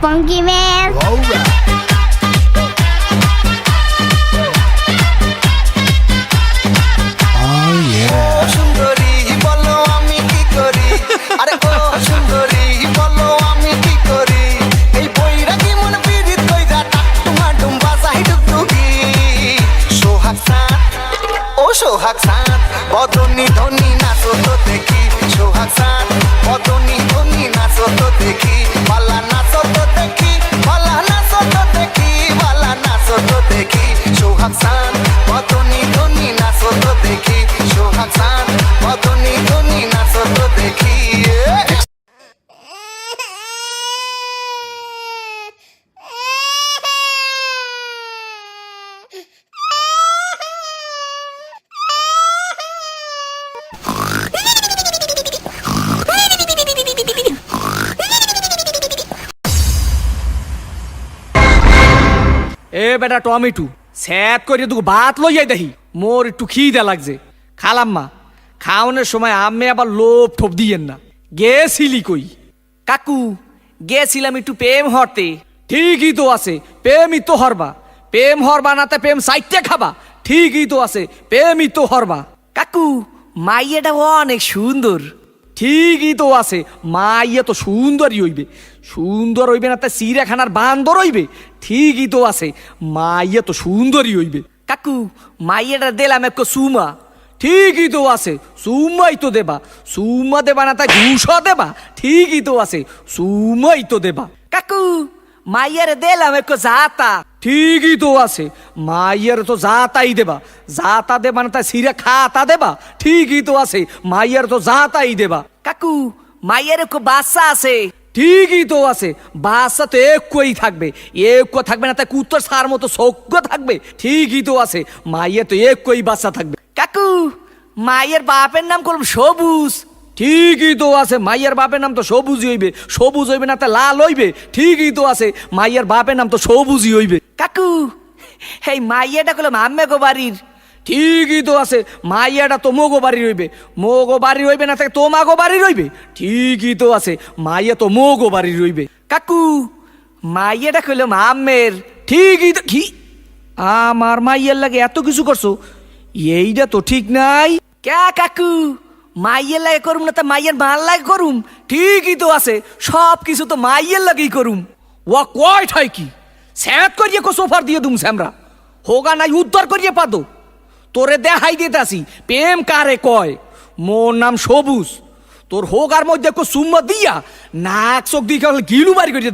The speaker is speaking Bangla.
Funky man. সুন্দরী বলো আমি কি করি, আরে ও সুন্দরী বলো আমি কি করি, এই বইরা কি মন বিরিত কইরা টাকটুমা ডুম্বা চাই ডুগডুগি। সোহাগ সান ও সোহাগ সান বদনি ধনি নাচো তো দেখি, সোহাগ সান বদনি ধনি নাচো তো দেখি, পালা নাচো তো দেখি, পালা নাচো তো দেখি, পালা নাচো তো দেখি। সোহাগ সান বদনি ধনি নাচো তো দেখি, সোহাগ সান বদনি ধনি নাচো তো দেখি। এ বেটা টমেটো স্যাত করে তুই ভাত লইয়াই দেখি, মোর একটু খিদে লাগছে। খালাম্মা খাওয়ানোর সময় আমি আবার লোভ ঠোপ দিয়েন না। গেছিলি কই? কাকু গেছিলাম একটু প্রেম হরতে। ঠিকই তো আছে, প্রেমই তো হরবা। প্রেম হরবা নাতে প্রেম সাইটে খাবা। ঠিকই তো আছে, প্রেমই তো হরবা। কাকু মাইয়াটা অনেক সুন্দর। ঠিকই তো আছে, মাইয়া তো সুন্দরই হইবে। সুন্দর হইবে না তা চিড়িয়াখানার বান্দর হইবে। ঠিকই তো আছে, মাইয়া তো সুন্দরই হইবে। কাকু মাইয়াটা দিলাম এক সুমা। ঠিকই তো আছে, সুমাই তো দেবা। সুমা দেবা না তা ঘুষ দেবা। ঠিকই তো আছে, সুমাই তো দেবা। কাকু মাইয়ারে দিলাম এক জাতা। ঠিকই তো আছে, মাইয়ার তো জাতাই দেবা। জাতা দেবা না তা সিরা খাতা দেবা। ঠিকই তো আছে, মাইয়ার তো জাতাই দেবা। কাকু মাইয়ার এক বাচ্চা আছে। ঠিকই তো আছে, বাচ্চা তো একই থাকবে। এক থাকবে না তা কুত্তর সার মতো সজ্ঞ থাকবে। ঠিকই তো আছে, মাইয়া তো একই বাচ্চা থাকবে। কাকু মাইয়ের বাপের নাম করলাম সবুজ। ঠিকই তো আছে, মাইয়ার বাপের নাম তো সবুজই হইবে। সবুজ হইবে না তা লাল হইবে। ঠিকই তো আছে, মাইয়ার বাপের নাম তো সবুজই হইবে। কাকু এই মাইয়াটা করলাম আম্মে গো বাড়ির। ঠিকই তো আছে, মাইয়াটা তো মোগো বাড়ির হইবে। মোগো বাড়ির হইবে না থাকে তোমাগো বাড়ির হইবে। ঠিকই তো আছে, মাইয়া তো মোগো বাড়ির হইবে। কাকু মাইয়াটা কইলাম আম্মের। ঠিকই তো কি আমার মাইয়ার লাগে এত কিছু করছো, এইটা তো ঠিক নাই। ক্যা কাকু মাইয়ের লাগে করুম না তা মাইয়ের মাল লাগে করুম। ঠিকই তো আছে, সব কিছু তো মাইয়ের লাগেই করুম। ও কয় ঠাই কি স্যাত করিয়ে কো সোফার দিয়ে দুম স্যামরা হোগা নাই উদ্ধার করিয়ে পাদো। তোরে দেখাই দিতে আসি প্রেম কারে কয়। মোর নাম সবুজ। তোর হোগার মধ্যে কো সুম্মা দিয়া নাক চোখ দিয়ে গিলু বাড়ি করিয়ে